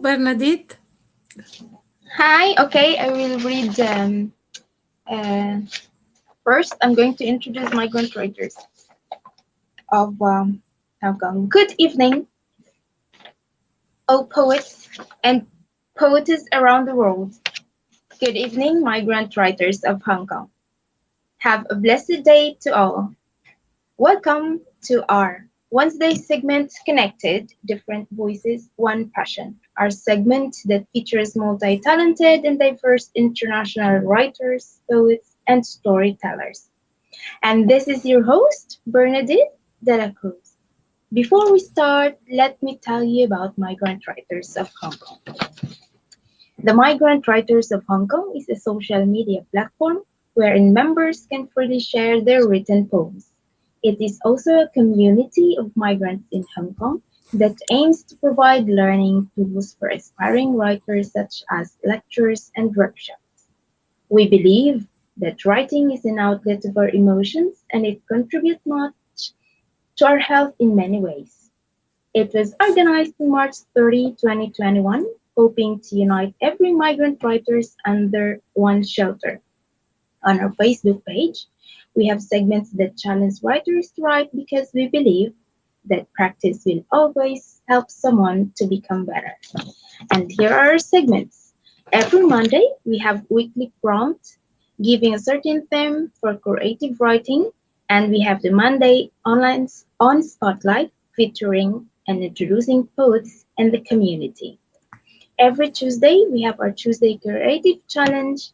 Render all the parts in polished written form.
Bernadith. Hi, okay, I will read. First, I'm going to introduce migrant writers of Hong Kong. Good evening, all poets and poetess around the world. Good evening, migrant writers of Hong Kong. Have a blessed day to all. Welcome to our Wednesday segment connected, different voices, one passion. Our segment that features multi-talented and diverse international writers, poets, and storytellers. And this is your host, Bernadith Dela Cruz. Before we start, let me tell you about Migrant Writers of Hong Kong. The Migrant Writers of Hong Kong is a social media platform wherein members can freely share their written poems. It is also a community of migrants in Hong Kong that aims to provide learning tools for aspiring writers such as lectures and workshops. We believe that writing is an outlet of our emotions and it contributes much to our health in many ways. It was organized on March 30, 2021, hoping to unite every migrant writers under one shelter. On our Facebook page, we have segments that challenge writers to write because we believe that practice will always help someone to become better. And here are our segments. Every Monday, we have weekly prompt giving a certain theme for creative writing, and we have the Monday online on Spotlight featuring and introducing poets and the community. Every Tuesday, we have our Tuesday Creative Challenge,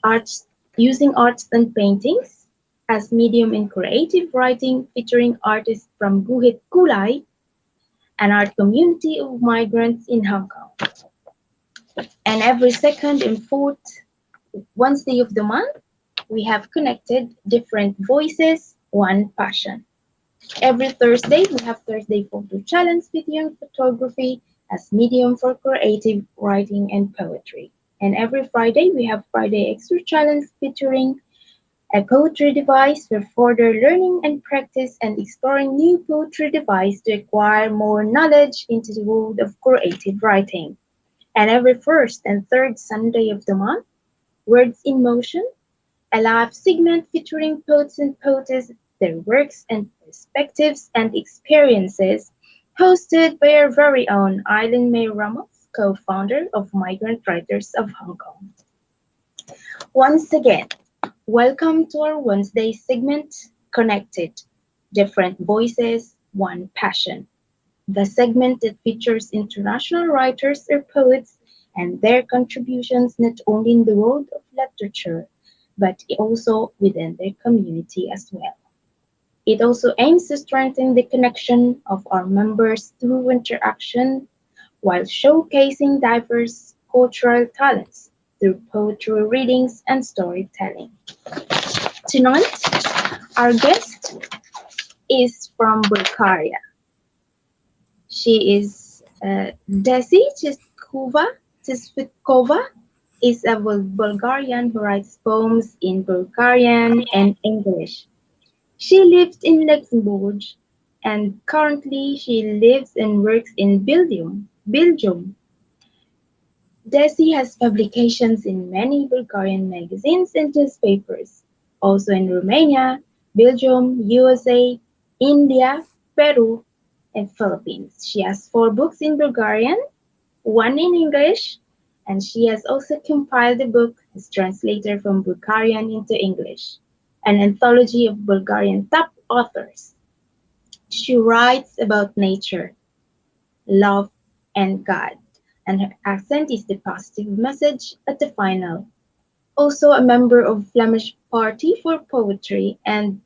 arts using arts and paintings as medium in creative writing, featuring artists from Guhit Kulai, an art community of migrants in Hong Kong. And every second and fourth Wednesday of the month, we have connected different voices, one passion. Every Thursday, we have Thursday Photo Challenge video and photography as medium for creative writing and poetry. And every Friday, we have Friday Extra Challenge featuring a poetry device for further learning and practice and exploring new poetry device to acquire more knowledge into the world of creative writing. And every first and third Sunday of the month, Words in Motion, a live segment featuring poets and poetess, their works and perspectives and experiences, hosted by our very own Eileen May Ramos, co-founder of Migrant Writers of Hong Kong. Once again, welcome to our Wednesday segment, Connected, Different Voices, One Passion. The segment that features international writers or poets and their contributions not only in the world of literature, but also within their community as well. It also aims to strengthen the connection of our members through interaction while showcasing diverse cultural talents through poetry readings and storytelling. Tonight, our guest is from Bulgaria. She is Dessy Tsvetkova is a Bulgarian who writes poems in Bulgarian and English. She lived in Luxembourg and currently she lives and works in Belgium. Dessy has publications in many Bulgarian magazines and newspapers, also in Romania, Belgium, USA, India, Peru, and Philippines. She has 4 books in Bulgarian, 1 in English, and she has also compiled a book as translator from Bulgarian into English, an anthology of Bulgarian top authors. She writes about nature, love, and God, and her accent is the positive message at the final. Also a member of Flemish Party for Poetry and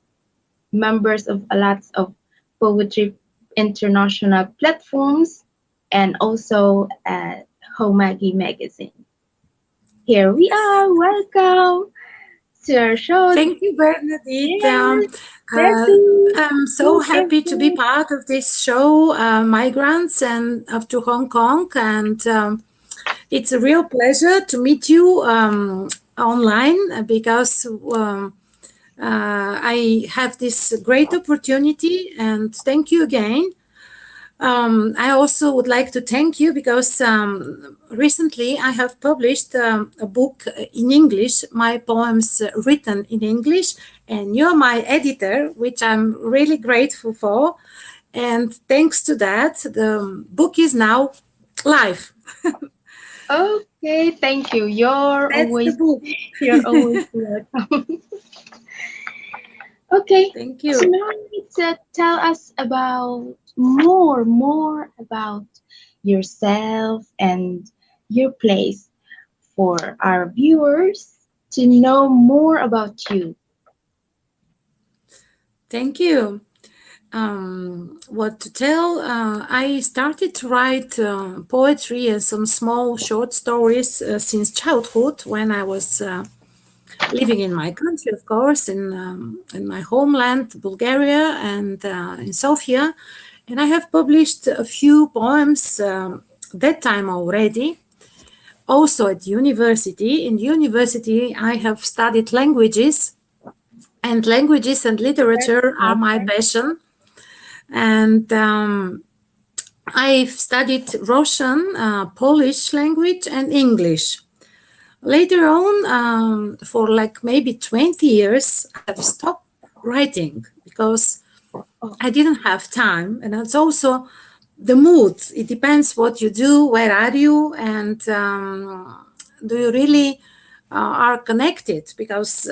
members of a lot of poetry international platforms and also at Homagi magazine. Here we are. Welcome to our show. Thank you, Bernadith. Yes, Dessy. I'm so happy to be part of this show, Migrants and up to Hong Kong. And it's a real pleasure to meet you online because I have this great opportunity. And thank you again I also would like to thank you because recently I have published a book in English, my poems written in English, and you're my editor, which I'm really grateful for. And thanks to that, the book is now live. Okay, thank you. You're That's the always book. welcome. Okay, Thank so you. now tell us about more about yourself and your place for our viewers to know more about you. Thank you. What to tell? I started to write poetry and some small short stories since childhood when I was living in my country, of course, in my homeland, Bulgaria, and in Sofia. And I have published a few poems that time already. Also at university. In university, I have studied languages, and languages and literature are my passion. And I've studied Russian, Polish language, and English. Later on, for like maybe 20 years, I have stopped writing because I didn't have time. And it's also the mood. It depends what you do, where are you, and do you really are connected? Because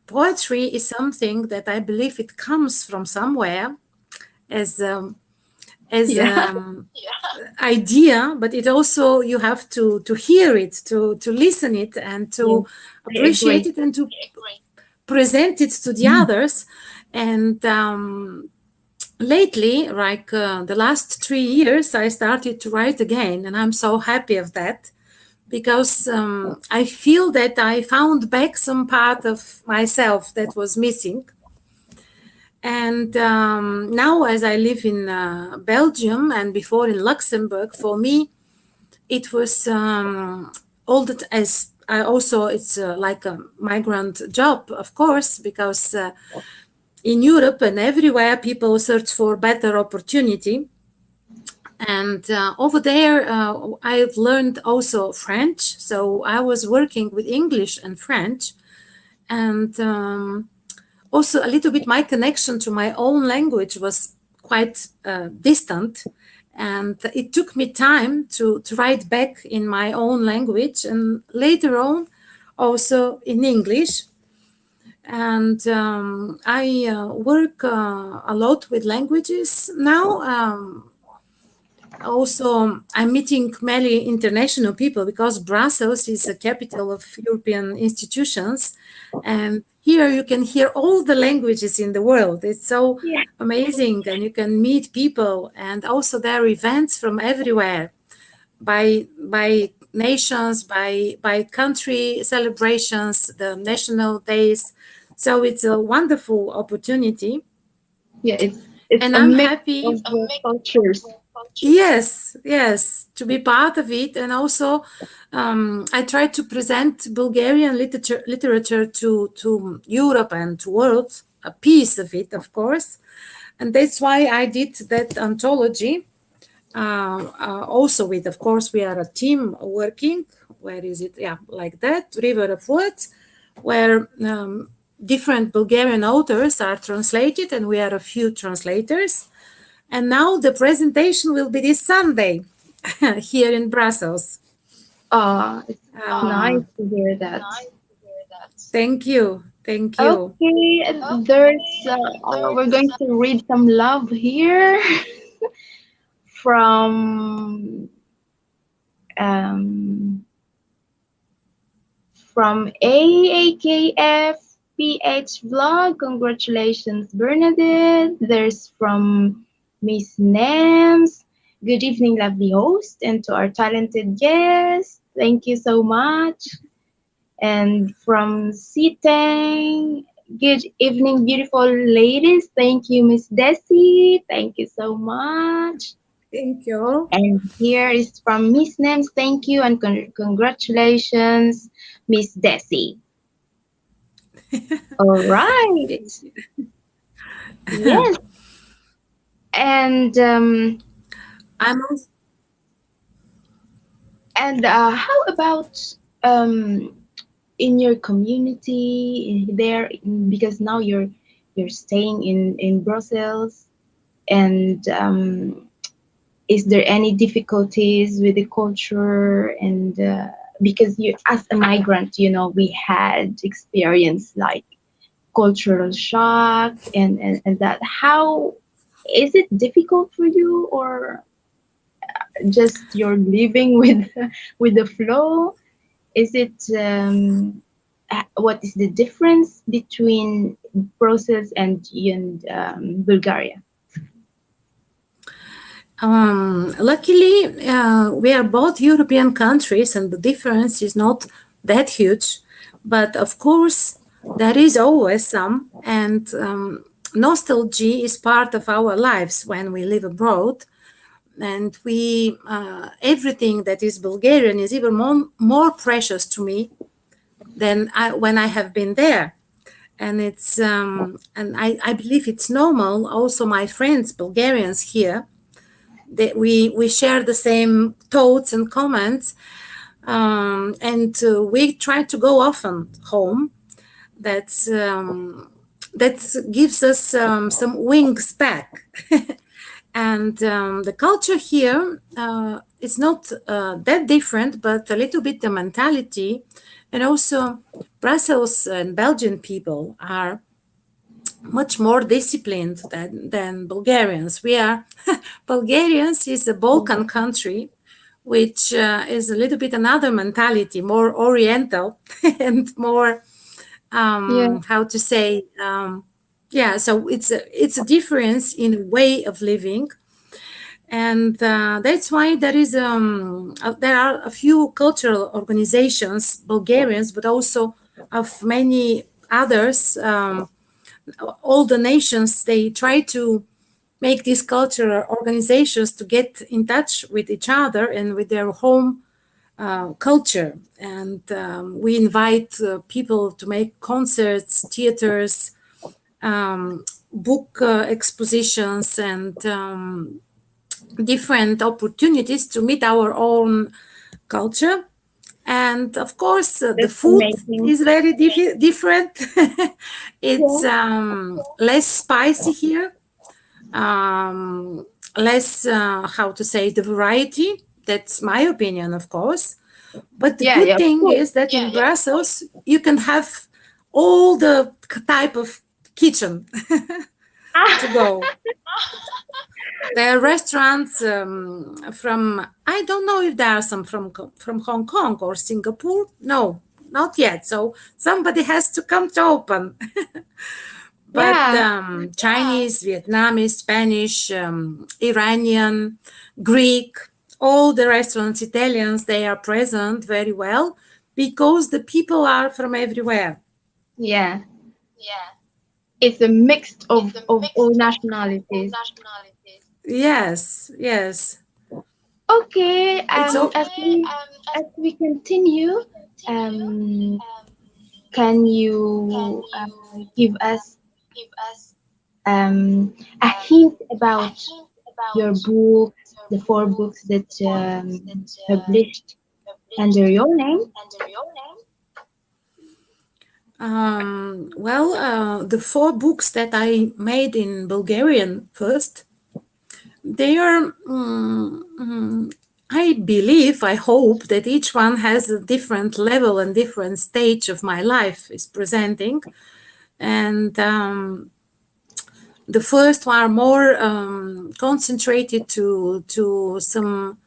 poetry is something that I believe it comes from somewhere as as Yeah, idea, but it also you have to hear it, to listen it, and yes, to I appreciate agree. it, and to present it to the others. And lately, like the last 3 years, I started to write again, and I'm so happy of that because I feel that I found back some part of myself that was missing. And now, as I live in Belgium and before in Luxembourg, for me, it was all that as I also it's like a migrant job, of course, because in Europe and everywhere people search for better opportunity. And over there, I've learned also French. So I was working with English and French, and also a little bit my connection to my own language was quite distant, and it took me time to write back in my own language and later on also in English. And I work a lot with languages now. Also, I'm meeting many international people because Brussels is the capital of European institutions. And here you can hear all the languages in the world. It's so Yeah, amazing. And you can meet people. And also, there are events from everywhere by nations, by country celebrations, the national days. So it's a wonderful opportunity. yeah, it's And a I'm mix happy. of cultures. Yes, yes, to be part of it, and also I try to present Bulgarian literature to Europe and to world, a piece of it, of course, and that's why I did that anthology. Also, with of course, we are a team working. Where is it? Yeah, like that, River of Words, where different Bulgarian authors are translated, and we are a few translators. And now the presentation will be this Sunday here in Brussels. It's nice to hear that. Thank you. Thank you. Okay, we're going to read some love here from um, from AAKFPH vlog. Congratulations, Bernadith. There's from Miss Nams. Good evening, lovely host, and to our talented guest. Thank you so much. And from Sitang, good evening, beautiful ladies. Thank you, Miss Dessy. Thank you so much. Thank you. And here is from Miss Names. Thank you and congratulations, Miss Dessy. All right. Thank you. Yes. And I'm also, how about in your community there? Because now you're staying in Brussels, and is there any difficulties with the culture? And because you, as a migrant, we had experience like cultural shock, and that. How is it difficult for you, or just you're living with with the flow? Is it what is the difference between Brussels and Bulgaria? luckily, we are both European countries, and the difference is not that huge. But of course, there is always some, and nostalgia is part of our lives when we live abroad. And we, everything that is Bulgarian is even more precious to me than when I have been there. And it's and I believe it's normal. Also, my friends, Bulgarians here, that we share the same thoughts and comments, and we try to go often home. That's that gives us some wings back. And the culture here is not that different, but a little bit the mentality. And also, Brussels and Belgian people are much more disciplined than Bulgarians. We are Bulgarians is a Balkan country, which is a little bit another mentality, more Oriental and more Yeah, how to say. Yeah, so it's a difference in way of living, and that's why there are a few cultural organizations, Bulgarians, but also of many others. All the nations, they try to make these cultural organizations to get in touch with each other and with their home culture. And we invite people to make concerts, theaters, book expositions, and different opportunities to meet our own culture. And of course, the that's food amazing. is very different. It's Yeah, less spicy here, um, less, how to say, the variety. That's my opinion, of course. But the yeah, good yeah, of thing course. is that in Brussels, you can have all the type of kitchen to go. There are restaurants from, I don't know if there are some from Hong Kong or Singapore. No, not yet. So somebody has to come to open. But Yeah, Chinese, Vietnamese, Spanish, Iranian, Greek, all the restaurants, Italians, they are present very well because the people are from everywhere. yeah. It's a mix of all nationalities. Yes, yes. Okay, It's all. as we continue, um, can you give us a hint about your books, the four books that published under your name? Well, the four books that I made in Bulgarian first, they are, I believe, I hope that each one has a different level and different stage of my life is presenting. And the first one are more concentrated to some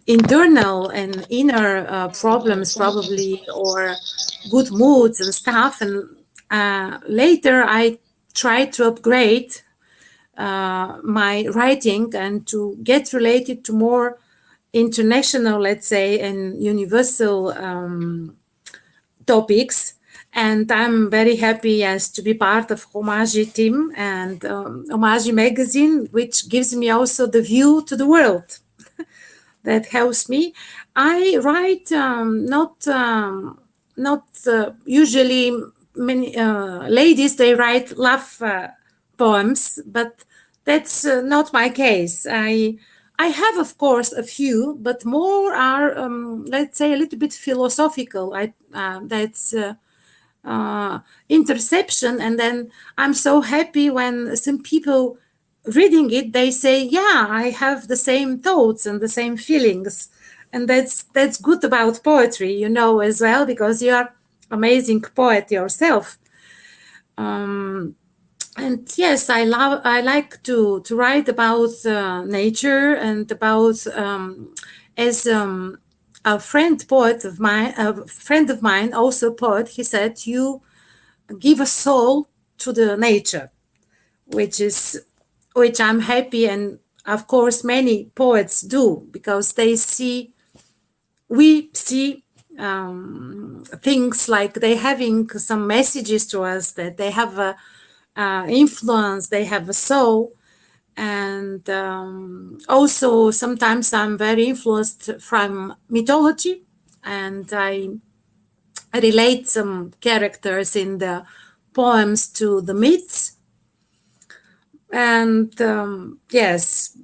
internal and inner problems, probably, or good moods and stuff. And later I tried to upgrade my writing and to get related to more international, let's say, and universal topics. And I'm very happy, yes, to be part of Homage team and Homage magazine, which gives me also the view to the world that helps me. I write not usually many ladies, they write love poems, but that's not my case. I have, of course, a few, but more are, let's say, a little bit philosophical. That's interception, and then I'm so happy when some people reading it, they say, yeah, I have the same thoughts and the same feelings. And that's good about poetry, you know, as well, because you are amazing poet yourself. And yes, I like to write about nature and about as a friend of mine, also a poet, he said, you give a soul to the nature, which I'm happy, and of course many poets do, because we see things like they having some messages to us, that they have a influence, they have a soul. And also sometimes I'm very influenced from mythology, and I relate some characters in the poems to the myths. And yes,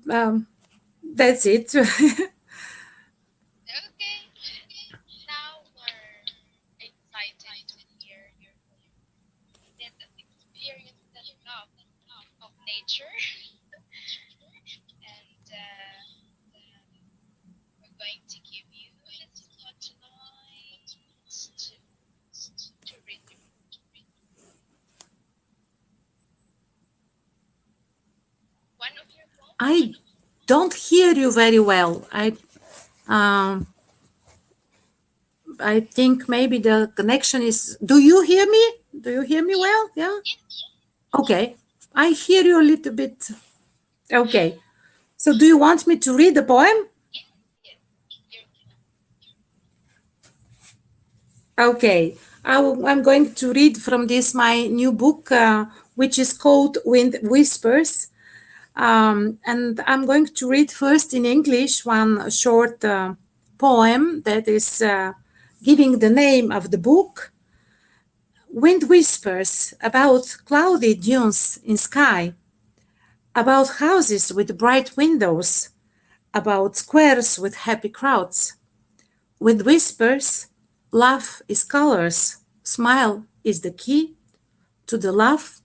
that's it. Okay. Now we're excited to hear that experience that of nature, and we're going to give you this spotlight to read you. One of your poems. I don't hear you very well. Um, I think maybe the connection is. Do you hear me? Do you hear me well? Yeah. Okay. I hear you a little bit. Okay. So, do you want me to read the poem? Yes. You're Okay. I'm going to read from this my new book, which is called Wind Whispers. And I'm going to read first in English one short poem that is giving the name of the book. Wind whispers about cloudy dunes in sky, about houses with bright windows, about squares with happy crowds. Wind whispers, love is colors, smile is the key to the love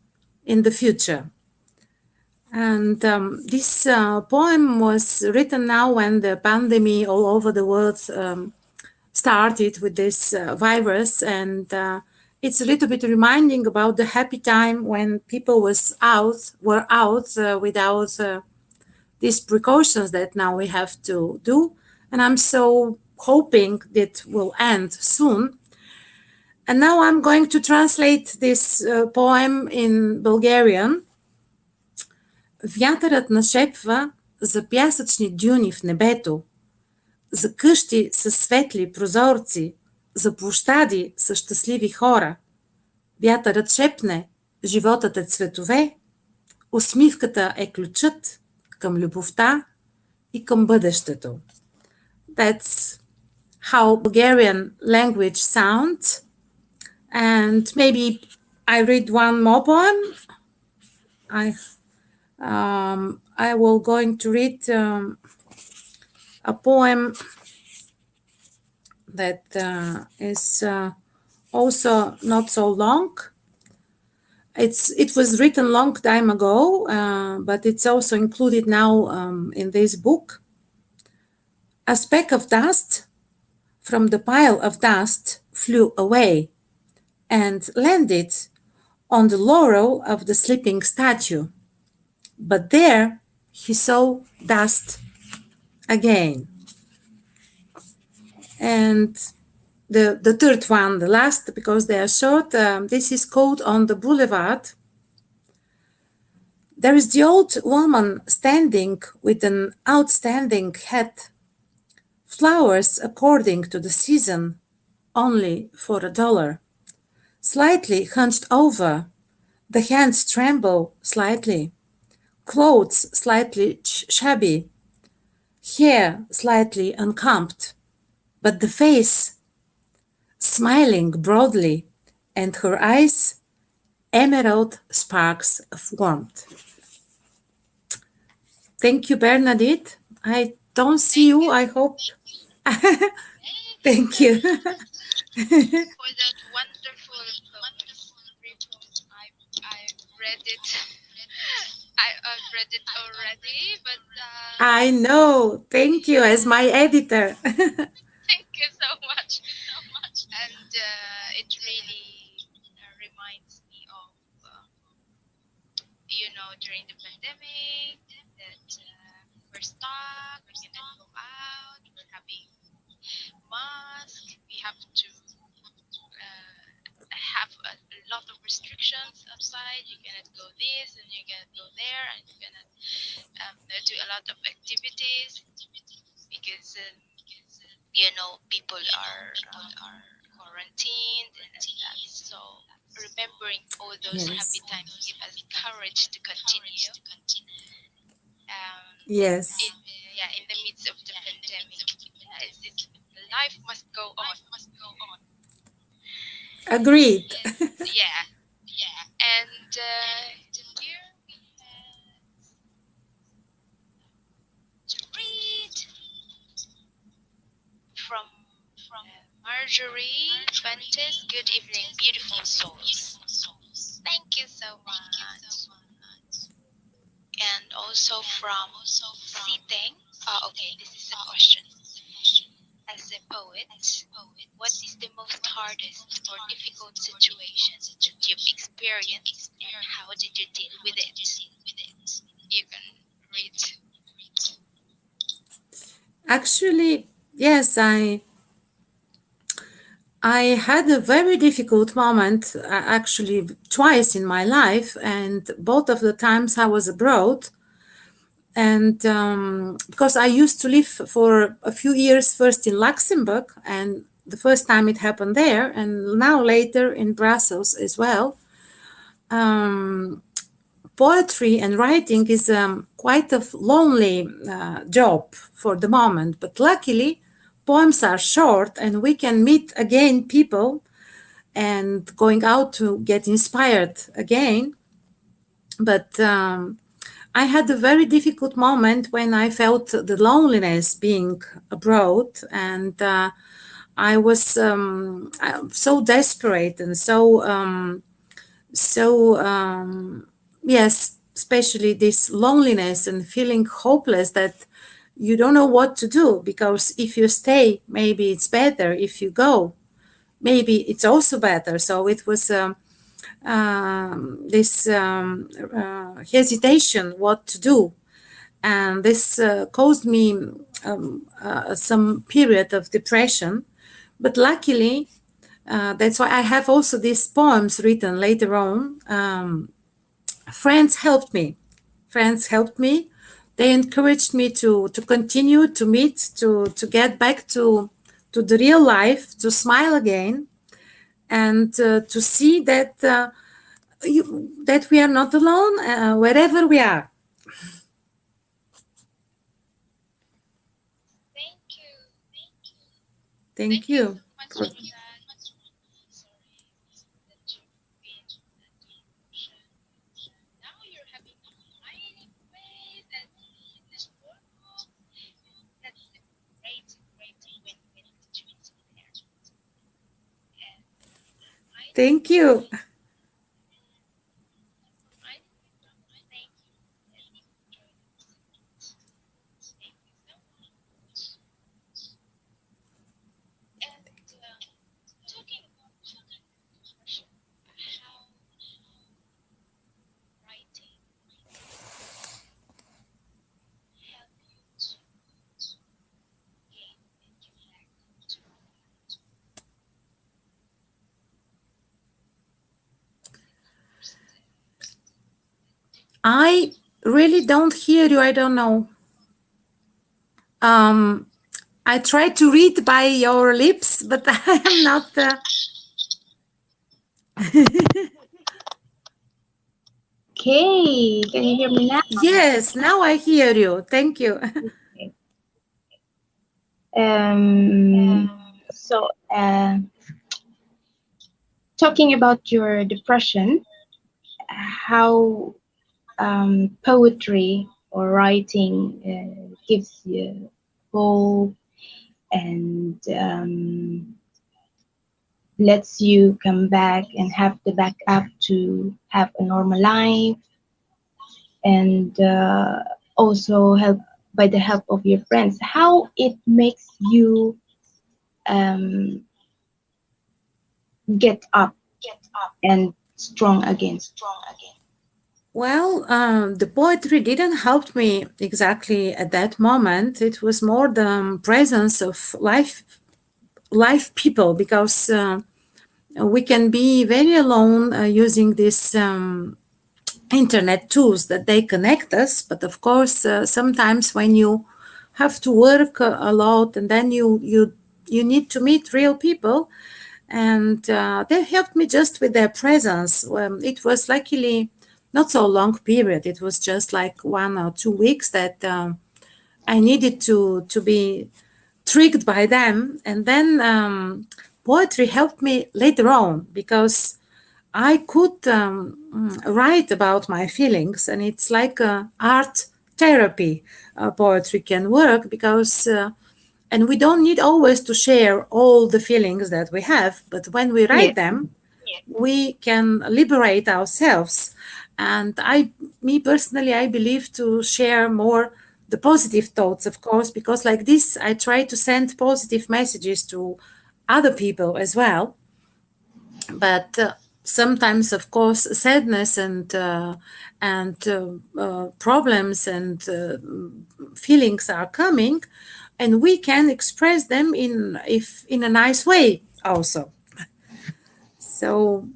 in the future. And this poem was written now when the pandemic all over the world started with this virus, and it's a little bit reminding about the happy time when people were out without these precautions that now we have to do. And I'm so hoping that will end soon. And now I'm going to translate this poem in Bulgarian. Вятърът нашепва за пясъчни дюни в небето, за къщи с светли прозорци, за площади с щастливи хора. Вятърът шепне, животът е цветове, усмивката е ключът към любовта и към бъдещето. That's how Bulgarian language sounds. And maybe I read one more poem. I will going to read a poem that is also not so long. It was written long time ago, but it's also included now in this book. A speck of dust from the pile of dust flew away and landed on the laurel of the sleeping statue. But there he saw dust again. And the third one, the last, because they are short, this is called On the Boulevard. There is the old woman standing with an outstanding hat, flowers according to the season, only for $1. Slightly hunched over, the hands tremble slightly, clothes slightly shabby, hair slightly unkempt, but the face smiling broadly, and her eyes emerald sparks of warmth. Thank you, Bernadith. I don't see Thank you. you. I hope. Thank you Thank so you. much for that wonderful poems. I've read it. I've read it already, but I know. Thank you as my editor. thank you so much. And it really reminds me of during the pandemic that we're stuck, we cannot go out, we're having mask, we have to have a lot of restrictions outside. You cannot go this and you cannot go there, and you cannot do a lot of activities because people are quarantined and that. So remembering all those happy Yes. times give us courage to continue. Yes. In the midst of the pandemic, life must go on. Agreed. Yeah, and here we have to read from Marjorie Fantes. Good evening, beautiful souls. Thank you so much. And also from Siteng. Okay, this is a question. As a poet, what is the most hardest or difficult situation you've experienced, and how did you deal with it? You can read. Actually, yes, I had a very difficult moment, actually twice in my life, and both of the times I was abroad. And because I used to live for a few years first in Luxembourg, and the first time it happened there, and now later in Brussels as well. Um, Poetry and writing is quite a lonely job for the moment, but luckily poems are short and we can meet again people and going out to get inspired again. But I had a very difficult moment when I felt the loneliness being abroad, and I was so desperate and so yes, especially this loneliness and feeling hopeless that you don't know what to do, because if you stay, maybe it's better. If you go, maybe it's also better. So it was this hesitation what to do, and this caused me some period of depression. But luckily, that's why I have also these poems written later on. Friends helped me. Friends helped me. They encouraged me to continue, to meet, to get back to the real life, to smile again, and to see that that we are not alone wherever we are. Thank you. Thank Thank you you. so much for that. Sorry that you've been that emotion. Now you're having a smiling face and this normal. That's a great win-win situation there. And I Thank you. thank you and enjoy the rest of it. Thank you so much. And talking about depression, how writing help you to gain and get back to what's the most I really don't hear you. I don't know. I try to read by your lips, but I am not. Okay, can you hear me now? Yes, now I hear you. Thank you. Okay. Um, so, talking about your depression, how poetry or writing gives you hope and lets you come back and have the backup to have a normal life, and also help by the help of your friends. How it makes you um, get up and strong again. Well, the poetry didn't help me exactly at that moment. It was more the presence of live people, because we can be very alone using these internet tools that they connect us. But of course, sometimes when you have to work a lot, and then you need to meet real people, and they helped me just with their presence. It was luckily not so long period. It was just like 1 or 2 weeks that I needed to be tricked by them, and then poetry helped me later on, because I could write about my feelings, and it's like a art therapy. Poetry can work because, and we don't need always to share all the feelings that we have, but when we Yes, write them, we can liberate ourselves. And me personally, I believe to share more the positive thoughts, of course, because like this, I try to send positive messages to other people as well. But sometimes, of course, sadness and problems and feelings are coming, and we can express them in a nice way also. So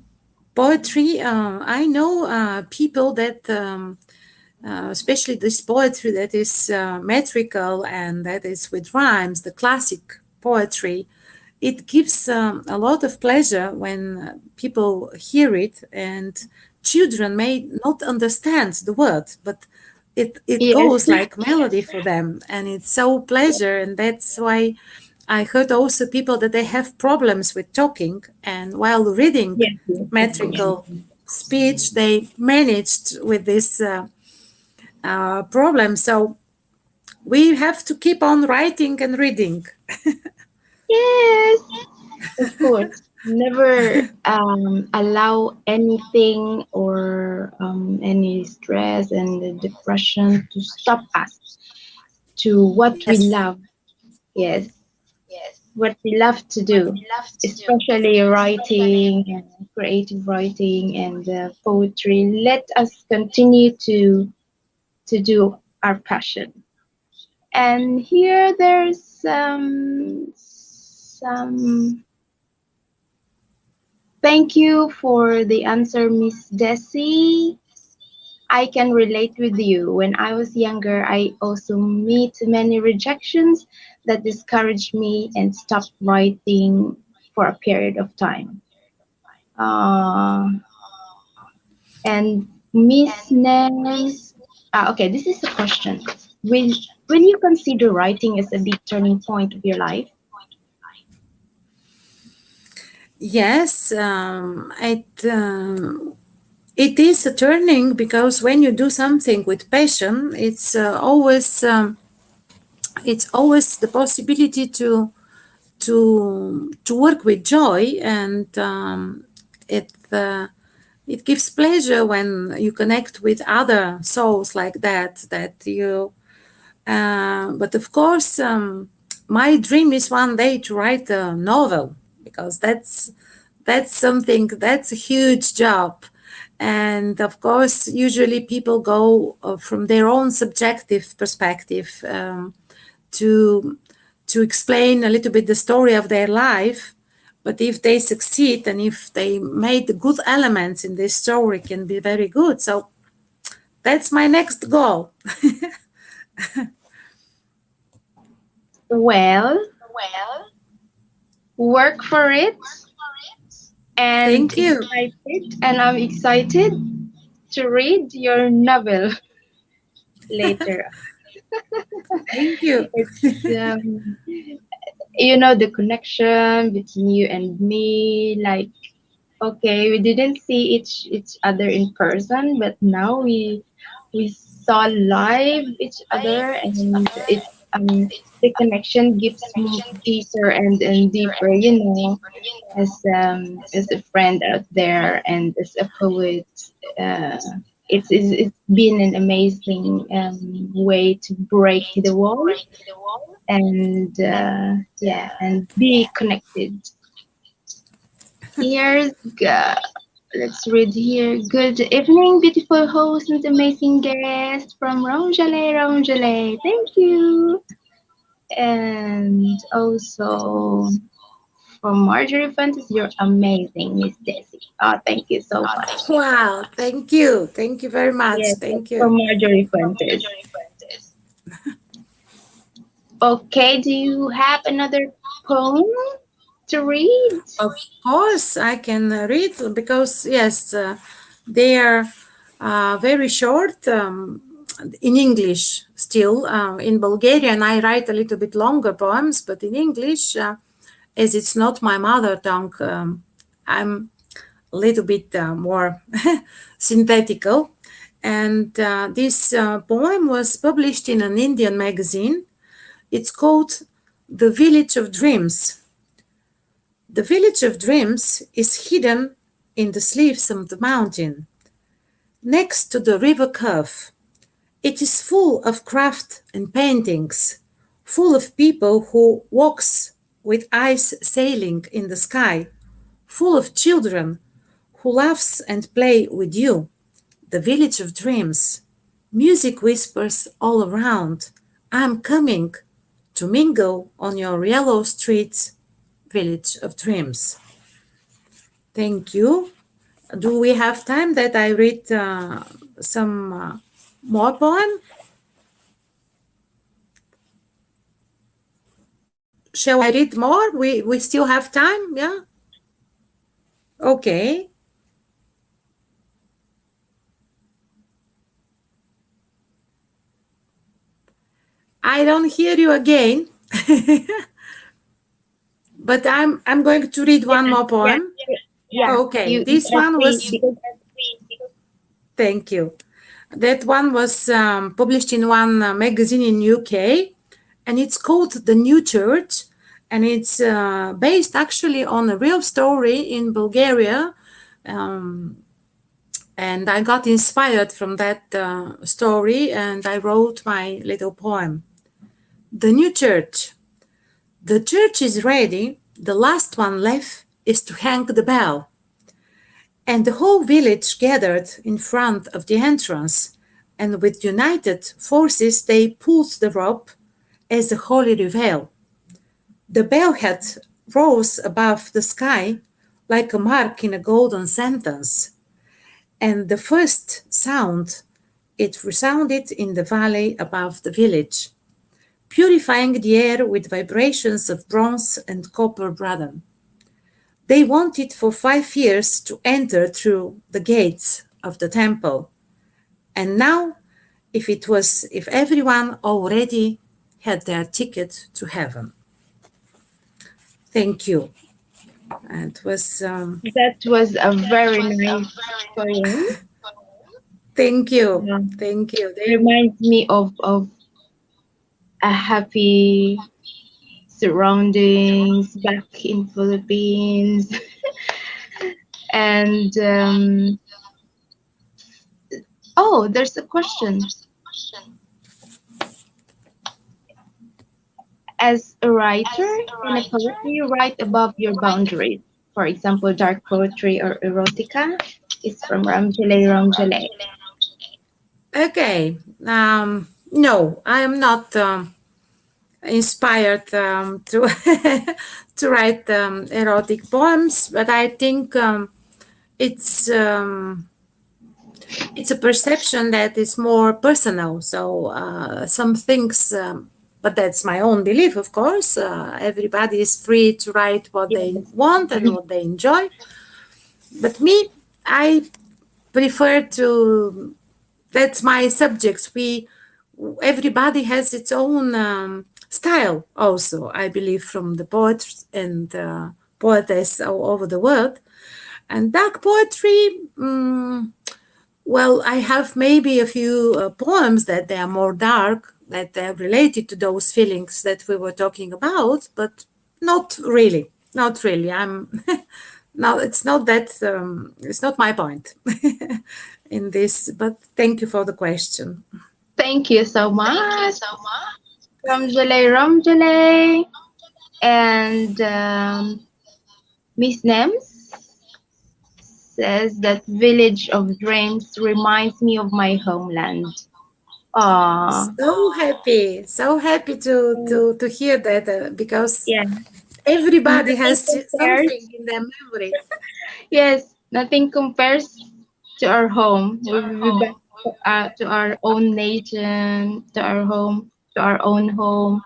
poetry, I know people that especially this poetry that is metrical and that is with rhymes, the classic poetry, it gives a lot of pleasure when people hear it, and children may not understand the word, but it yes, goes like melody for them, and it's so pleasure. And that's why I heard also people that they have problems with talking, and while reading yes, yes, yes. metrical speech, they managed with this problem. So we have to keep on writing and reading. Yes, of course. Never allow anything or any stress and the depression to stop us to what we Yes. love. Yes, what we love to do, especially writing and creative writing and poetry. Let us continue to do our passion. And here there's some thank you for the answer, Miss Dessy. I can relate with you. When I was younger, I also meet many rejections that discouraged me and stopped writing for a period of time. Uh, and Miss name. Okay, this is a question. Will you consider writing as a big turning point of your life? Yes, it is a turning, because when you do something with passion, it's always the possibility to work with joy, and it gives pleasure when you connect with other souls like that. But of course, my dream is one day to write a novel, because that's something that's a huge job. And of course, usually people go from their own subjective perspective to explain a little bit the story of their life. But if they succeed, and if they made good elements in this story, can be very good. So that's my next goal. Well, work for it and Thank you. I'm excited to read your novel later. Thank you. It's the connection between you and me. Like, okay, we didn't see each other in person, but now we saw live each other, and the connection gets deeper and deeper, as a friend out there and as a poet. uh, it's been an amazing way to break the wall and yeah, and be connected. Here's let's read here. Good evening, beautiful host and amazing guest from Ronjale, Ronjale. Thank you. And also from Marjorie Fantasy, you're amazing, Miss Dessy. Oh, thank you so much. Wow, thank you. Thank you very much. Yes, that's Thank from you. Marjorie Fantasy. Okay, do you have another poem to read? Of course, I can read because, yes, they are very short in English still. In Bulgarian, I write a little bit longer poems, but in English, as it's not my mother tongue, I'm a little bit more synthetical. And this poem was published in an Indian magazine. It's called The Village of Dreams. The Village of Dreams is hidden in the sleeves of the mountain, next to the river curve. It is full of craft and paintings, full of people who walks with eyes sailing in the sky, full of children who laughs and play with you. The Village of Dreams. Music whispers all around. I'm coming to mingle on your yellow streets, Village of Dreams. Thank you. Do we have time that I read some more poem? Shall I read more? We still have time, yeah? Okay. I don't hear you again. But I'm going to read one more poem. Yeah. Okay, You this are one free was, because thank you. That one was published in one magazine in UK, and it's called The New Church, and it's based actually on a real story in Bulgaria. And I got inspired from that story, and I wrote my little poem. The New Church. The church is ready. The last one left is to hang the bell. And the whole village gathered in front of the entrance, and with united forces they pulled the rope as a holy reveal. The bellhead rose above the sky like a mark in a golden sentence, and the first sound, it resounded in the valley above the village, purifying the air with vibrations of bronze and copper braddon. They wanted for 5 years to enter through the gates of the temple. And now, if everyone already had their ticket to heaven. Thank you. And it was, that was a very nice poem. thank you. Yeah. Thank you. Reminds me of a happy surroundings back in Philippines. And oh, there's a question. As a writer in a poetry, you write above your boundaries. For example, dark poetry or erotica. It's from Ramjale Ramjale. Okay. No, I am not inspired to to write erotic poems, but I think it's it's a perception that is more personal. So some things, but that's my own belief, of course. Everybody is free to write what they want and what they enjoy. But me, I prefer to. That's my subjects. Everybody has its own style. Also, I believe from the poets and poetess all over the world. And dark poetry. Well, I have maybe a few poems that they are more dark, that they are related to those feelings that we were talking about, but not really. Not really. I'm no, it's not that. It's not my point in this. But thank you for the question. Thank you so much. Ramjale. And Miss Nems says that Village of Dreams reminds me of my homeland. Ah, So happy to hear that because yeah. everybody Nothing has compares. something in their memory. Yes, nothing compares to our home. We'll be back to our own nation, to our home, to our own home.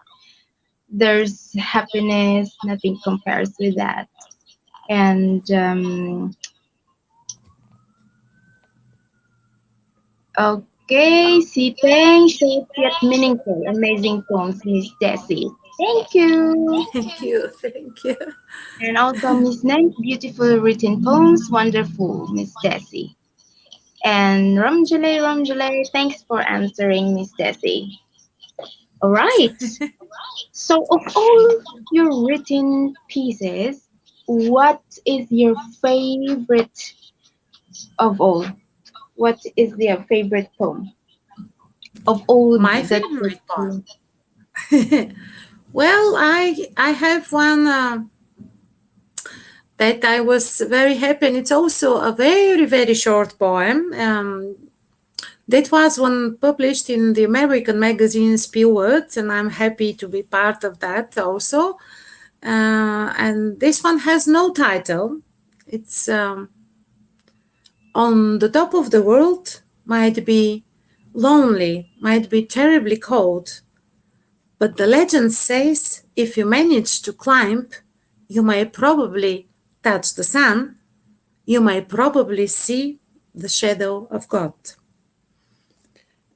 There's happiness. Nothing compares with that. And okay, Sipeng, short yet meaningful, amazing poems, Miss Dessy. Thank you. Thank you, thank you. And also Miss Neng, beautiful written poems, wonderful, Miss Dessy. And Ramjale, thanks for answering, Miss Dessy. All right. So, of all your written pieces, what is your favorite of all? What is your favorite poem of all My that favorite you? poem. Well, I have one that I was very happy, and it's also a very short poem. That was one published in the American magazine Spielwords, and I'm happy to be part of that also. And this one has no title. It's on the top of the world, might be lonely, might be terribly cold, but the legend says if you manage to climb, you may probably touch the sun, you may probably see the shadow of God.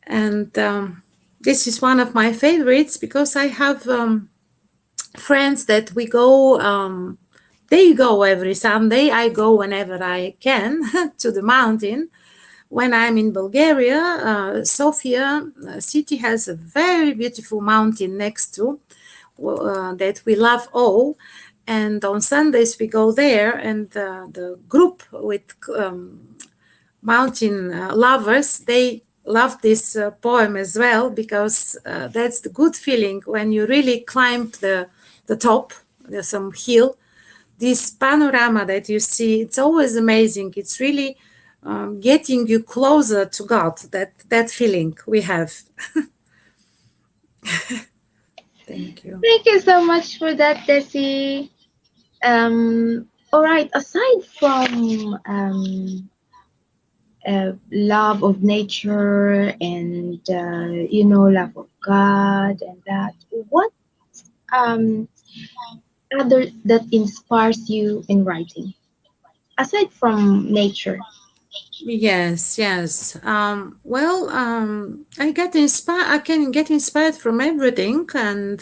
And this is one of my favorites because I have friends that we go, they go every Sunday. I go whenever I can to the mountain. When I'm in Bulgaria, Sofia city has a very beautiful mountain next to that we love all. And on Sundays we go there, and the group with mountain lovers, they love this poem as well because that's the good feeling when you really climb the top, there's some hill, this panorama that you see, it's always amazing. It's really getting you closer to God, that feeling we have. Thank you. Thank you so much for that, Desi. All right. Aside from love of nature and love of God and that, what um other that inspires you in writing aside from nature? Yes. Well, I get inspired. I can get inspired from everything, and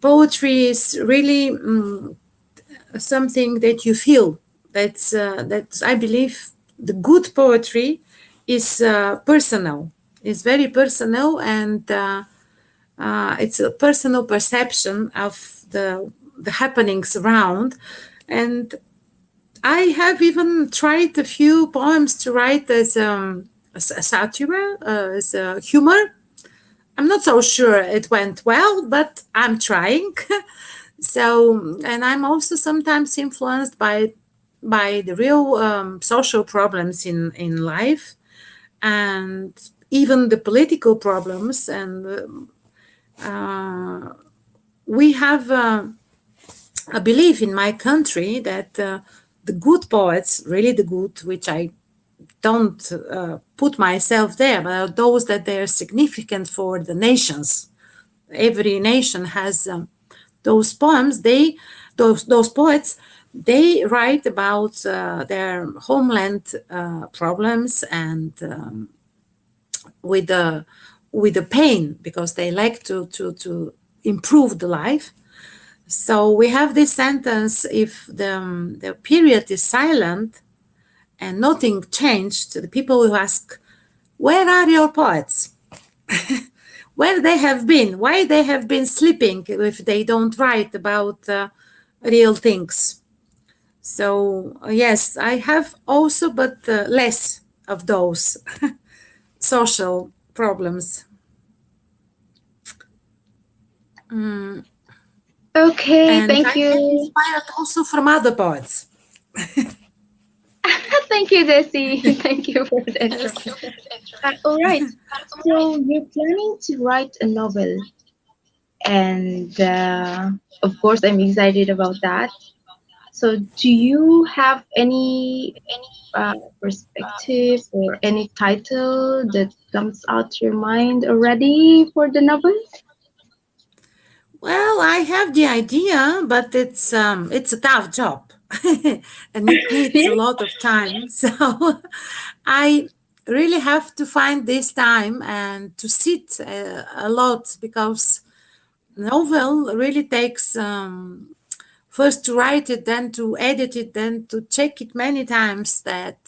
poetry is really something that you feel. That's I believe the good poetry is personal. It's very personal, and it's a personal perception of the happenings around. And I have even tried a few poems to write as a satire, as a humor. I'm not so sure it went well, but I'm trying. So, and I'm also sometimes influenced by the real social problems in life, and even the political problems. And we have a belief in my country that the good poets, really the good, which I don't put myself there, but are those that they are significant for the nations. Every nation has those poems. Those poets, they write about their homeland problems, and with the pain, because they like to improve the life. So we have this sentence: if the period is silent, and nothing changed. The people will ask, where are your poets? Where they have been? Why they have been sleeping if they don't write about real things? So yes, I have also, but less of those social problems. Okay, And thank I get you. inspired also from other poets. Thank you, Dessy. Thank you for the intro. Yes. All right. So you're planning to write a novel, and of course, I'm excited about that. So, do you have any perspective or any title that comes out to your mind already for the novel? Well, I have the idea, but it's a tough job, and it needs a Yeah. lot of time. So I really have to find this time and to sit a lot, because novel really takes first to write it, then to edit it, then to check it many times. That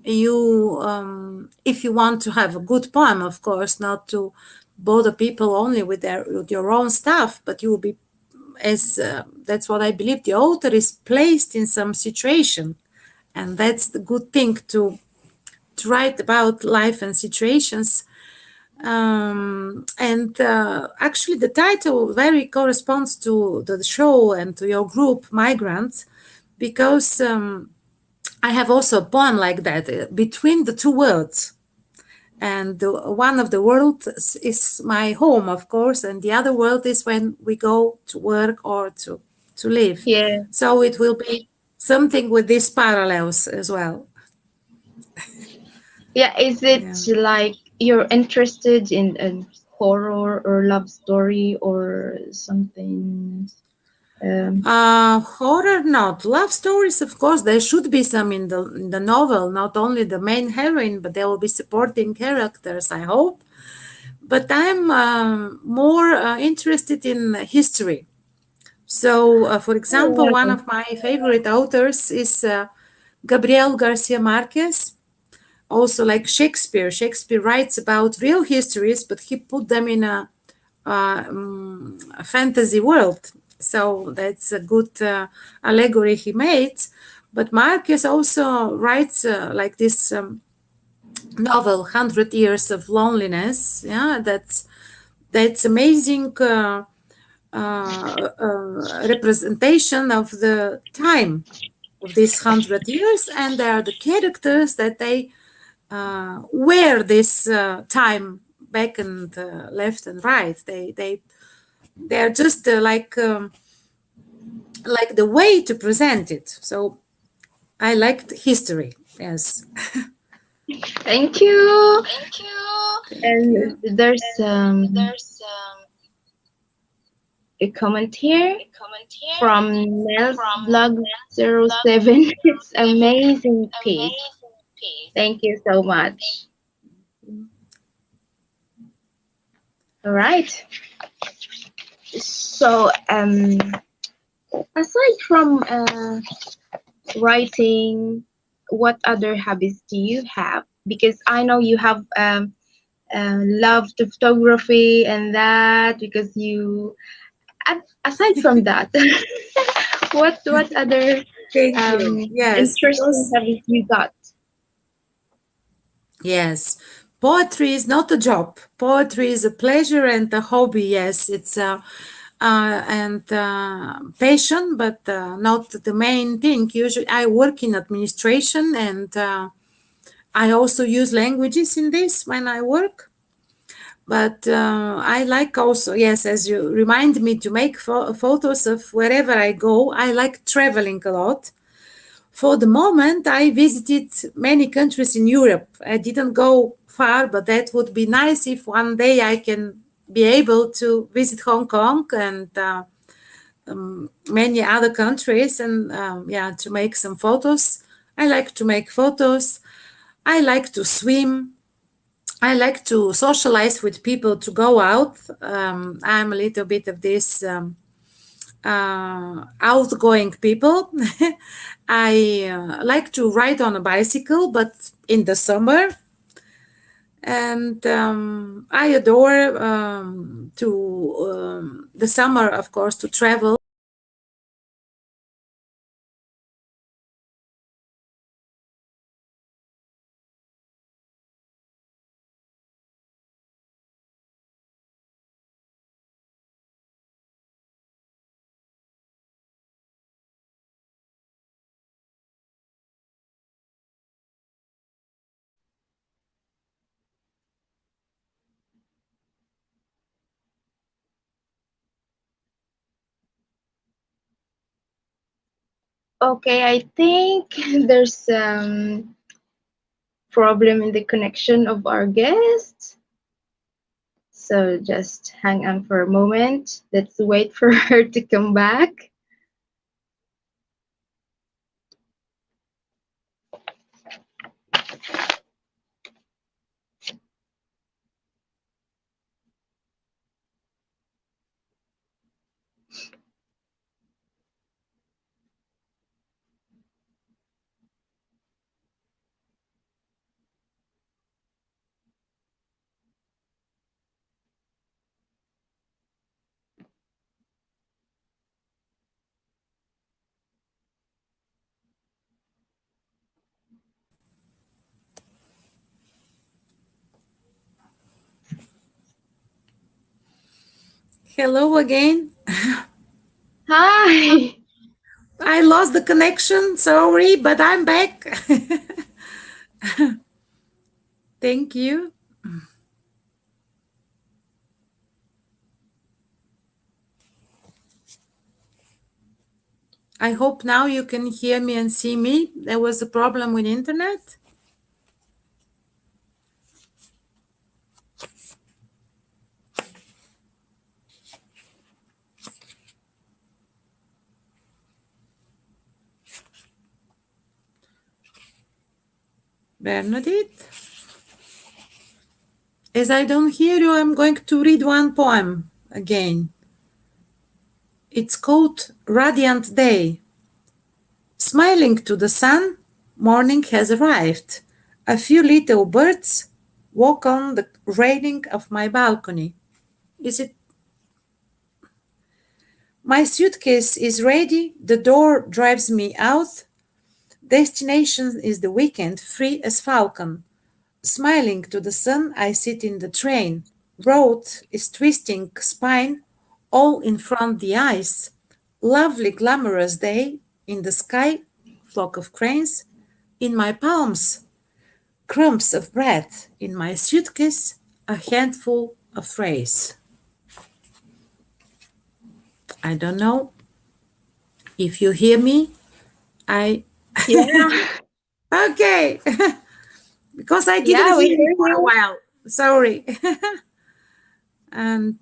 you if you want to have a good poem, of course, not to bother people only with your own stuff, but you will be, as that's what I believe, the author is placed in some situation, and that's the good thing to write about life and situations. And actually the title very corresponds to the show and to your group Migrant, because I have also a poem like that, between the two worlds. And one of the worlds is my home, of course, and the other world is when we go to work or to live. Yeah. So it will be something with these parallels as well. Yeah. Is it Yeah. like you're interested in a horror or love story or something? Horror, not. Love stories, of course, there should be some in the novel, not only the main heroine, but there will be supporting characters, I hope. But I'm more interested in history. So, for example, Oh, one wow. of my favorite authors is Gabriel Garcia Marquez. Also, like Shakespeare. Shakespeare writes about real histories, but he put them in a fantasy world. So that's a good allegory he made. But Marquez also writes like this novel, 100 Years of Loneliness. Yeah, that's amazing. Representation of the time of these 100 years, and they are the characters that they wear this time back and left and right. They are just like the way to present it. So I liked history. Yes. Thank you. Thank And you. there's a comment here from Nels Blog 07. It's amazing piece. Thank you so much. All right. So, aside from writing, what other hobbies do you have? Because I know you have love to photography and that. Because you, aside from that, what other Thank you. Yes, interesting because hobbies you got? yes, poetry is not a job. Poetry is a pleasure and a hobby. Yes, it's and passion, but not the main thing. Usually, I work in administration, and I also use languages in this when I work. But I like also, yes, as you remind me to make photos of wherever I go. I like traveling a lot. For the moment, I visited many countries in Europe. I didn't go far, but that would be nice if one day I can be able to visit Hong Kong and many other countries, and yeah, to make some photos. I like to make photos. I like to swim. I like to socialize with people, to go out. I'm a little bit of this outgoing people. I like to ride on a bicycle, but in the summer. And I adore to the summer, of course, to travel. Okay, I think there's problem in the connection of our guest. So just hang on for a moment. Let's wait for her to come back. Hello again. Hi. I lost the connection, sorry, but I'm back. Thank you. I hope now you can hear me and see me. There was a problem with internet. Bernadith, as I don't hear you, I'm going to read one poem again. It's called Radiant Day. Smiling to the sun, morning has arrived. A few little birds walk on the railing of my balcony. Is it? My suitcase is ready, the door drives me out. Destination is the weekend, free as falcon. Smiling to the sun, I sit in the train. Road is twisting spine, all in front the eyes. Lovely glamorous day, in the sky, flock of cranes. In my palms, crumbs of bread. In my suitcase, a handful of rice. I don't know if you hear me. I Yeah. okay, because I didn't Yeah, we hear you hear for a you. while. Sorry. And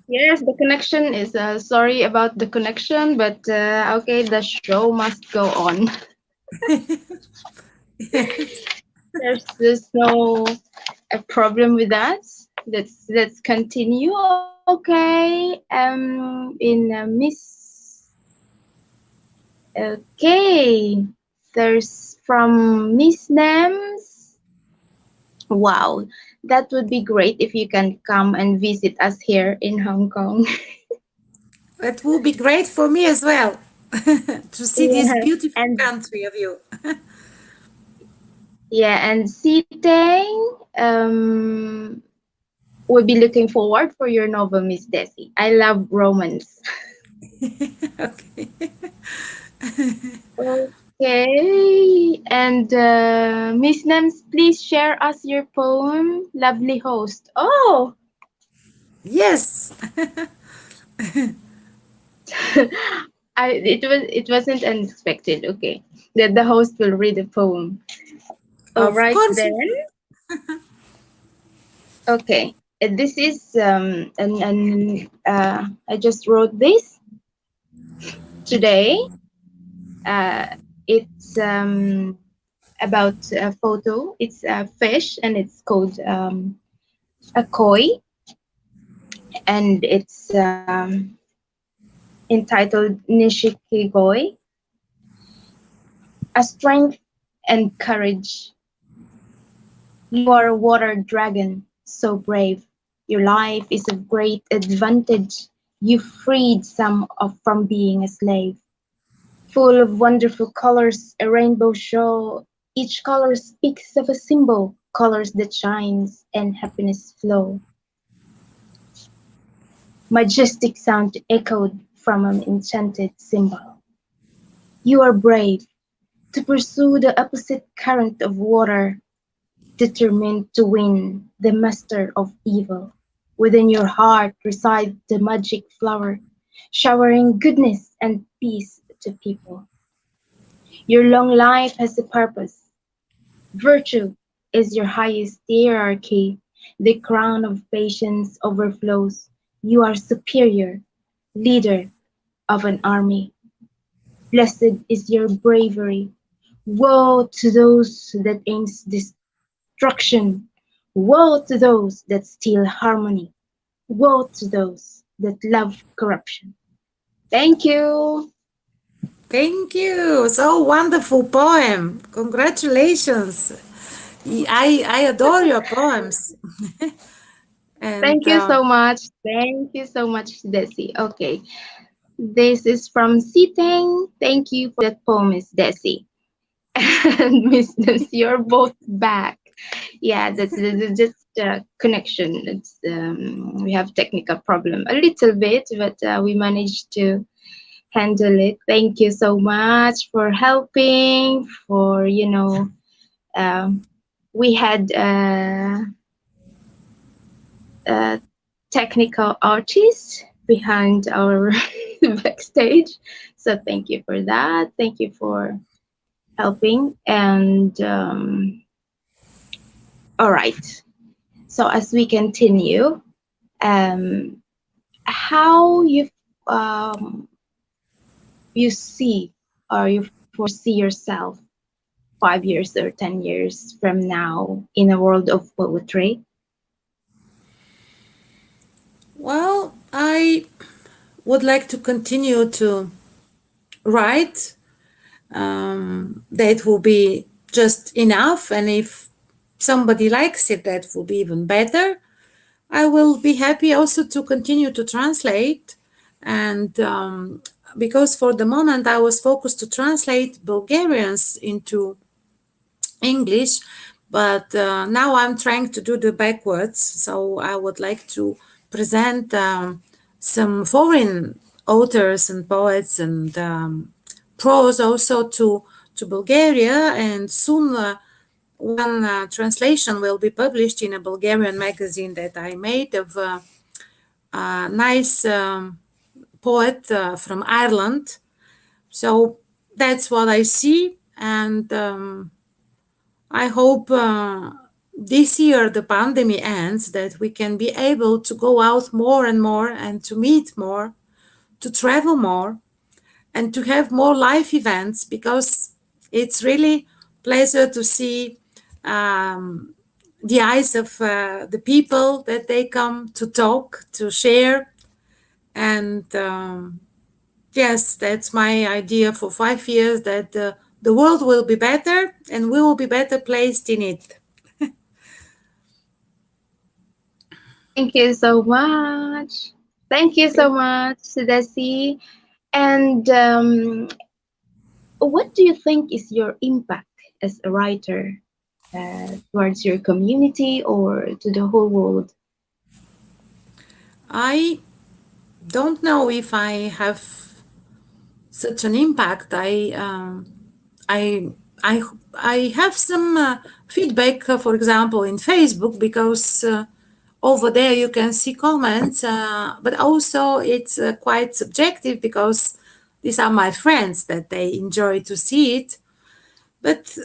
Yes, the connection is sorry about the connection, but okay, the show must go on. There's no a problem with that. Let's continue. Okay. In Miss. Okay. There's from Miss Nams. Wow, that would be great if you can come and visit us here in Hong Kong. it will be great for me as well to see this Yes, beautiful and country of you. yeah, and Siteng, we'll be looking forward for your novel, Miss Dessy. I love romance. Okay. Okay, and Miss Nems, please share us your poem, Lovely Host. Oh, Yes, it wasn't unexpected. Okay, that the host will read the poem. All of right course. then. Okay, this is I just wrote this today. It's about a photo. It's a fish, and it's called a koi, and it's entitled Nishikigoi, a strength and courage. You are a water dragon, so brave. Your life is of great advantage. You freed some of from being a slave. Full of wonderful colors, a rainbow show. Each color speaks of a symbol, colors that shines and happiness flow. Majestic sound echoed from an enchanted symbol. You are brave to pursue the opposite current of water, determined to win, the master of evil. Within your heart resides the magic flower, showering goodness and peace to people. Your long life has a purpose. Virtue is your highest hierarchy. The crown of patience overflows. You are superior, leader of an army. Blessed is your bravery. Woe to those that aims destruction. Woe to those that steal harmony. Woe to those that love corruption. Thank you. Thank you. So wonderful poem. Congratulations. I adore your poems. And Thank you so much. Thank you so much, Desi. Okay. This is from Siteng. Thank you for that poem, Miss Desi. And Miss Desi, you're both back. Yeah, that's just connection. It's we have technical problem a little bit, but we managed to handle it. Thank you so much for helping. For um, we had a technical artist behind our backstage, so thank you for that. Thank you for helping. And all right. So as we continue, how you see or you foresee yourself 5 years or 10 years from now in a world of poetry? well, I would like to continue to write. That will be just enough, and if somebody likes it, that will be even better. I will be happy also to continue to translate, and because for the moment I was focused to translate Bulgarians into English, but now I'm trying to do the backwards. So I would like to present some foreign authors and poets and prose also to Bulgaria, and soon one translation will be published in a Bulgarian magazine that I made of a nice poet from Ireland. So that's what I see, and I hope this year the pandemic ends, that we can be able to go out more and more and to meet more, to travel more, and to have more live events, because it's really pleasure to see the eyes of the people that they come to talk, to share. And yes, that's my idea for 5 years, that the world will be better and we will be better placed in it. Thank you so much. Thank you so much, Desi. And what do you think is your impact as a writer towards your community or to the whole world? I don't know if I have such an impact. I I I have some feedback, for example, in Facebook, because over there you can see comments, but also it's quite subjective, because these are my friends that they enjoy to see it. But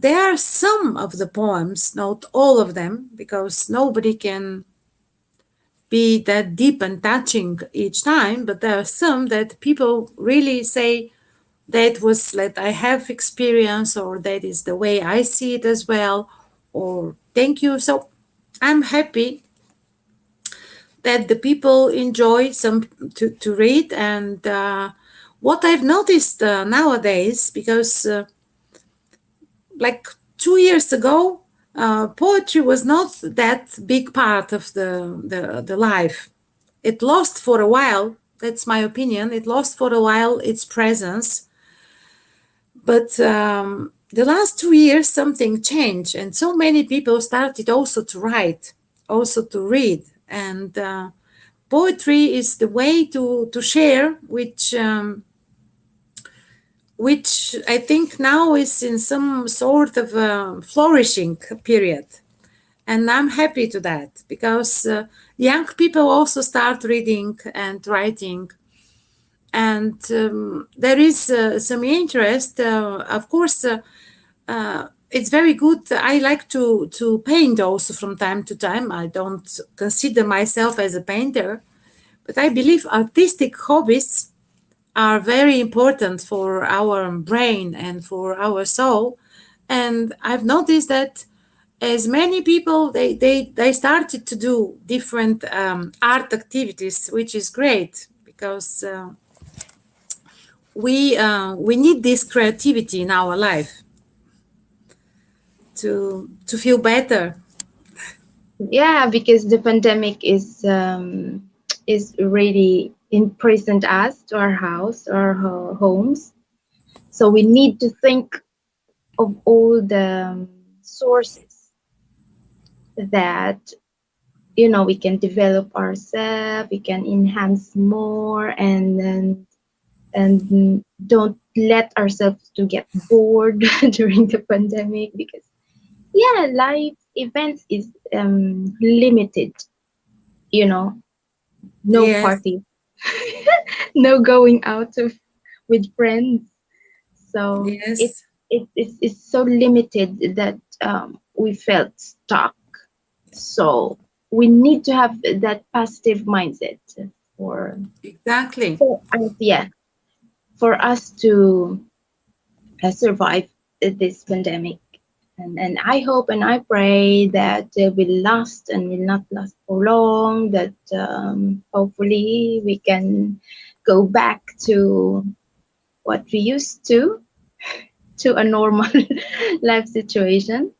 there are some of the poems, not all of them, because nobody can be that deep and touching each time, but there are some that people really say that was that I have experience, or that is the way I see it as well, or thank you. So I'm happy that the people enjoy some to read. And what I've noticed nowadays, because like 2 years ago, poetry was not that big part of the life. It lost for a while. That's my opinion. It lost for a while its presence, but the last 2 years something changed, and so many people started also to write, also to read, and poetry is the way to share, which I think now is in some sort of flourishing period. And I'm happy to that, because young people also start reading and writing. And there is some interest. Of course, it's very good. I like to paint also from time to time. I don't consider myself as a painter, but I believe artistic hobbies are very important for our brain and for our soul. And I've noticed that as many people, they started to do different art activities, which is great, because we need this creativity in our life to feel better. Yeah, because the pandemic is really imprisoned us to our house, our homes. So we need to think of all the sources that we can develop ourselves, we can enhance more, and don't let ourselves to get bored during the pandemic, because life events is limited, you know no Yes, party, no going out with friends. So yes, it's so limited that we felt stuck. So we need to have that positive mindset for exactly. for us, for us to survive this pandemic. And I hope and I pray that it will last and will not last for long, that hopefully we can go back to what we used to a normal life situation.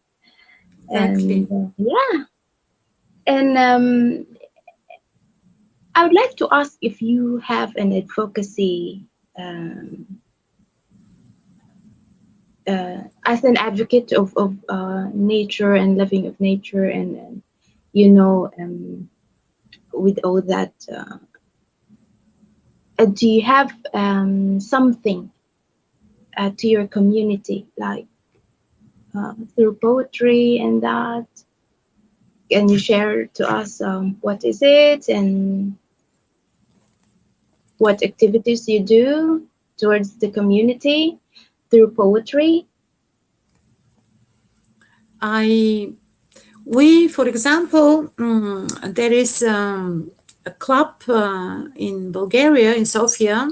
Exactly. And and I would like to ask if you have an advocacy, um, as an advocate of nature and loving of nature, and you know with all that, do you have something to your community, like through poetry and that? Can you share to us what is it and what activities you do towards the community through poetry? I we, for example, there is a club in Bulgaria, in Sofia,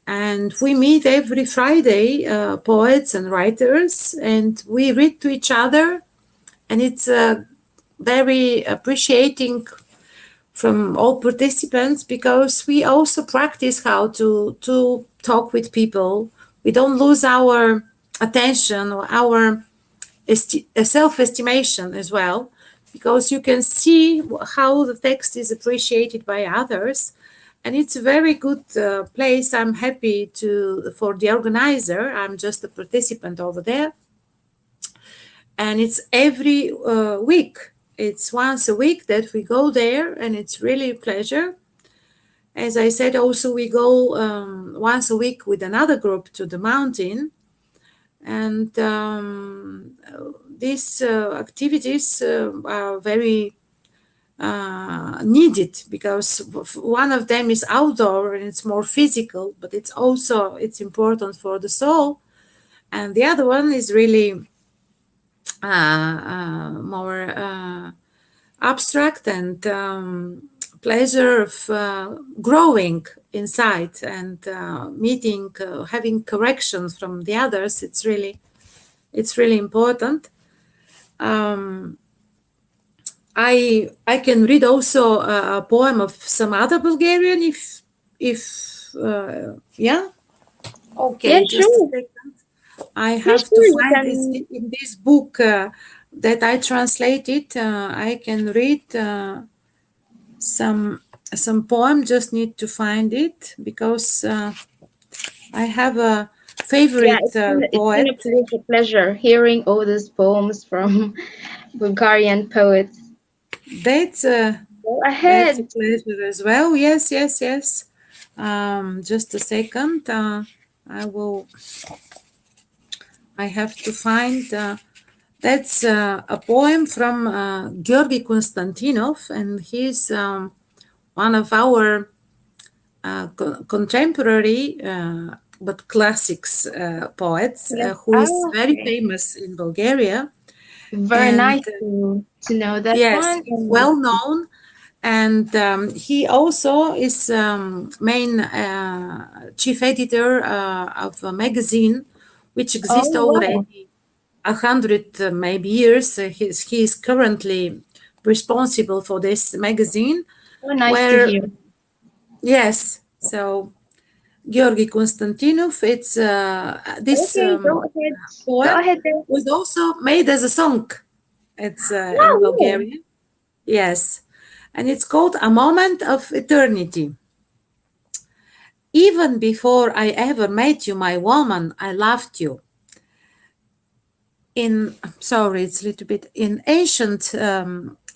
and we meet every Friday, poets and writers, and we read to each other, and it's very appreciating from all participants, because we also practice how to talk with people. We don't lose our attention or our self-estimation as well, because you can see how the text is appreciated by others, and it's a very good place. I'm happy to for the organizer. I'm just a participant over there, and it's every week. It's once a week that we go there, and it's really a pleasure. As I said, also we go once a week with another group to the mountain, and these activities are very needed, because one of them is outdoor and it's more physical, but it's important for the soul, and the other one is really more abstract, and pleasure of growing inside, and meeting, having corrections from the others. It's really important. I can read also a poem of some other Bulgarian if yeah. Yeah, Okay, just a sure. second. I Yeah, have to sure. You find this can. in this book that I translated. I can read some some poem. Just need to find it because I have a Yeah, favorite it's been a poet. pleasure hearing all these poems from Bulgarian poets. That's a Go that's a ahead. pleasure as well. Yes, yes, yes. Just a second. I will. I have to find. That's a poem from Georgie Constantinov, and he's one of our contemporary but classics poets Yes. who is Oh, very okay. famous in Bulgaria. Very And nice to know that yes, one. he's And well known. And he also is main chief editor of a magazine which oh exists wow, already 100 maybe years. He is currently responsible for this magazine so nice to where hear. yes, so Georgi Constantinov, it's this Okay, go ahead. Go poem ahead then. was also made as a song. It's in Wow, really? Bulgarian, yes, and it's called A Moment of Eternity. Even before I ever met you, my woman, I loved you. In sorry, it's a little bit in ancient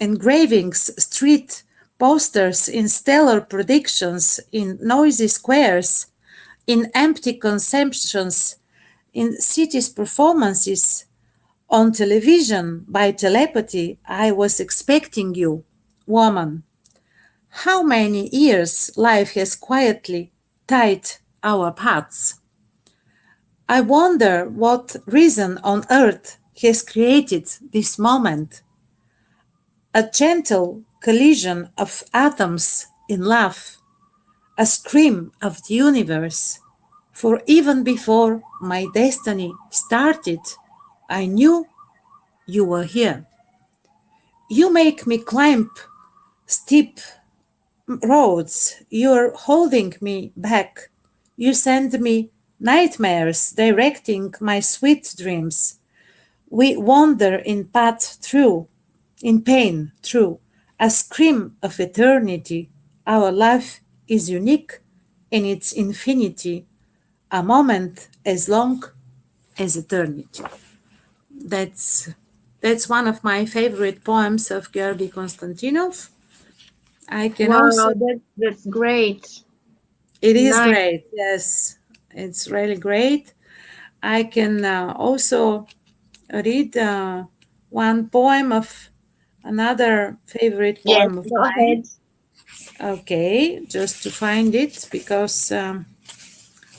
engravings, street posters, in stellar predictions, in noisy squares, in empty conceptions, in cities performances, on television, by telepathy, I was expecting you, woman. How many years life has quietly tied our paths. I wonder what reason on earth has created this moment, a gentle collision of atoms in love, a scream of the universe. For even before my destiny started, I knew you were here. You make me climb steep roads. You're holding me back. You send me nightmares, directing my sweet dreams. We wander in path through, in pain through, a scream of eternity. Our life is unique in its infinity, a moment as long as eternity. That's that's one of my favorite poems of Georgy Constantinov. I can Wow, also that's great. it is Nice. great. Yes, it's really great. I can also read one poem of another favorite Yes, poem of go mine. ahead. Okay, just to find it because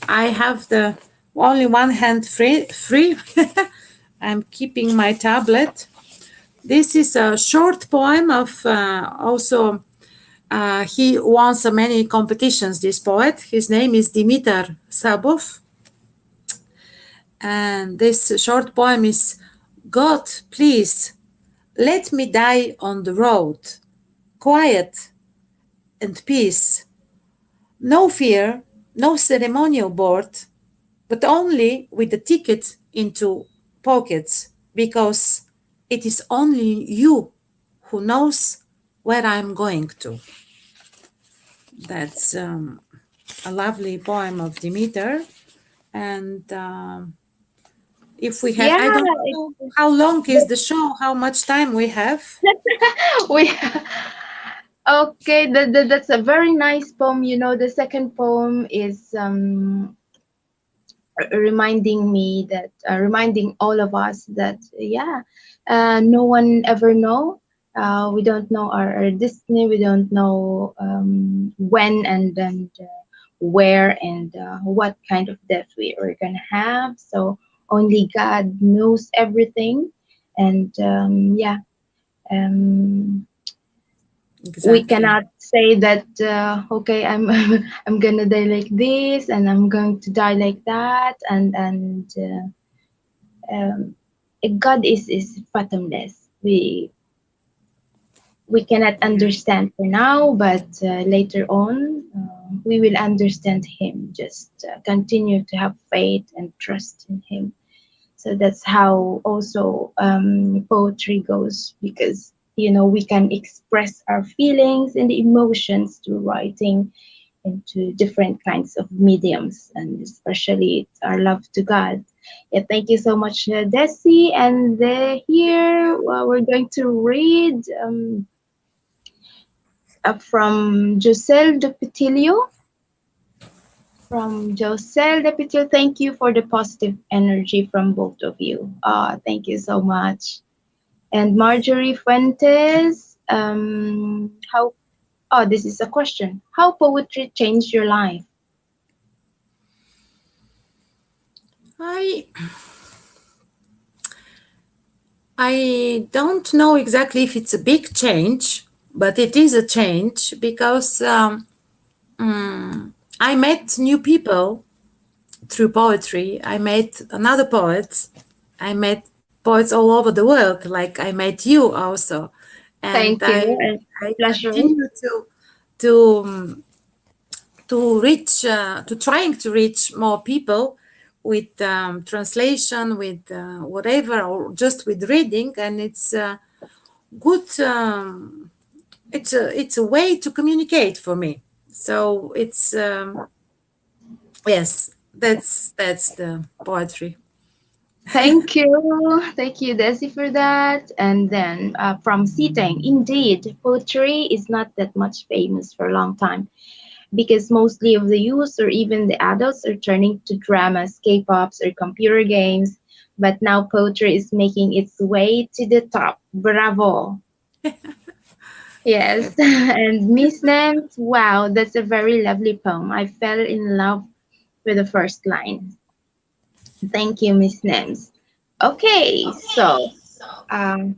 I have the only one hand free. I'm keeping my tablet. This is a short poem of also he won so many competitions, this poet. His name is Dimitar Sabov. And this short poem is God, please let me die on the road, quiet and peace. No fear, no ceremonial board, but only with the ticket into pockets, because it is only you who knows where I'm going to. That's a lovely poem of Demeter. And if we have, Yeah, I don't know how long is it, the show, how much time we have. we okay. That's a very nice poem. You know, the second poem is reminding me that reminding all of us that yeah, no one ever know. We don't know our destiny. We don't know when and where and what kind of death we are gonna have. So only God knows everything. And yeah, um, we Exactly. cannot say that okay, I'm I'm gonna die like this and I'm going to die like that and um, God is fathomless. We we cannot understand for now, but later on we will understand him. Just continue to have faith and trust in him. So that's how also poetry goes, because we can express our feelings and emotions through writing into different kinds of mediums, and especially our love to God. Yeah, thank you so much, Dessy. And here we're going to read from Josel de Petilio. From Josel de Petilio, thank you for the positive energy from both of you. Thank you so much. And Marjorie Fuentes, how? Oh, this is a question. How poetry changed your life? I I don't know exactly if it's a big change, but it is a change because I met new people through poetry. I met another poets. I met poets all over the world, like I met you also, and Thank you, and I pleasure. continue to um, to reach to trying to reach more people with translation, with whatever, or just with reading, and it's good. It's a way to communicate for me. So it's yes, that's the poetry. Thank you, Desi, for that. And then from Siteng, indeed, poetry is not that much famous for a long time because mostly of the youth or even the adults are turning to dramas, K-pops, or computer games. But now poetry is making its way to the top. Bravo! Yes, and Miss Nems, wow, that's a very lovely poem. I fell in love with the first line. Thank you, Miss Nems. Okay, so um,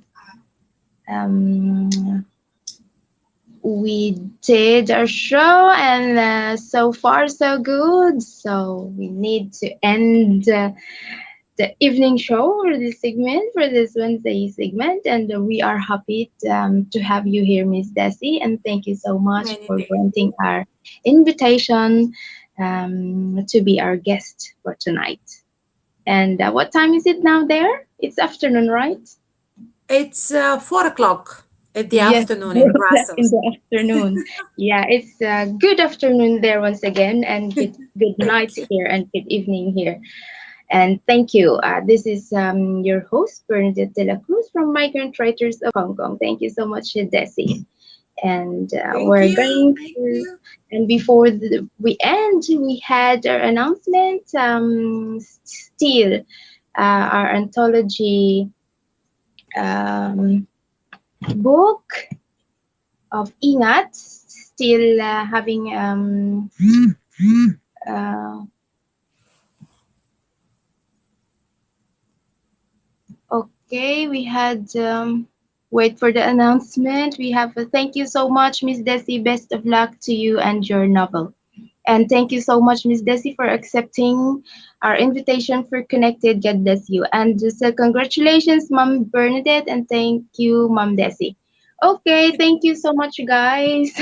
um, we did our show, and so far so good. So we need to end the evening show or this segment for this Wednesday segment, and we are happy to have you here, Miss Desi, and thank you so much Many for thanks. granting our invitation to be our guest for tonight. And what time is it now there? It's afternoon, right? It's 4 o'clock at the Yes, afternoon in 4 o'clock in Brussels. the afternoon. Yeah, it's good afternoon there once again, and good night Thank you. here and good evening here. And thank you. This is your host, Bernadith de la Cruz from Migrant Writers of Hong Kong. Thank you so much, Desi. And Thank we're you. going Thank to, you. and before we end, we had our announcement. Still, our anthology um, book of Ingat, still having uh, okay, we had wait for the announcement. We have a thank you so much, Miss Desi. Best of luck to you and your novel. And thank you so much, Miss Desi, for accepting our invitation for Connected. God bless you. And just congratulations, Mom Bernadette, and thank you, Mom Desi. Okay, thank you so much, guys.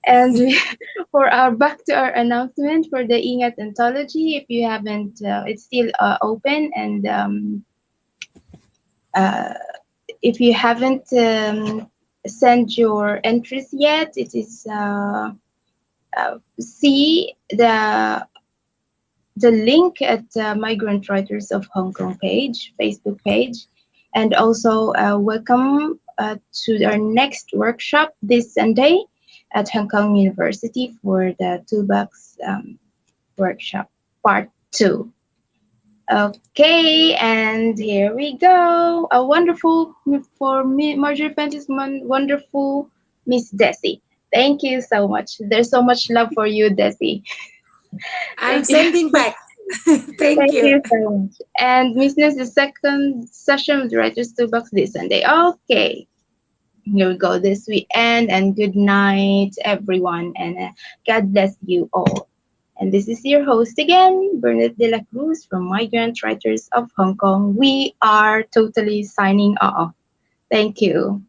And for our back to our announcement for the Ingat anthology, if you haven't, it's still open, and uh, if you haven't sent your entries yet, it is see the link at Migrant Writers of Hong Kong page, Facebook page, and also welcome to our next workshop this Sunday at Hong Kong University for the Toolbox workshop part 2. Okay, and here we go. A wonderful for me, Marjorie Fentis, wonderful Miss Desi. Thank you so much. There's so much love for you, Desi. I'm Thank you. sending back. Thank Thank you. you so much. And Miss Nes, the second session with Writers Toolbox this Sunday. Okay, here we go. This we end, and good night, everyone, and God bless you all. And this is your host again, Bernadette de la Cruz from Migrant Writers of Hong Kong. We are totally signing off. Thank you.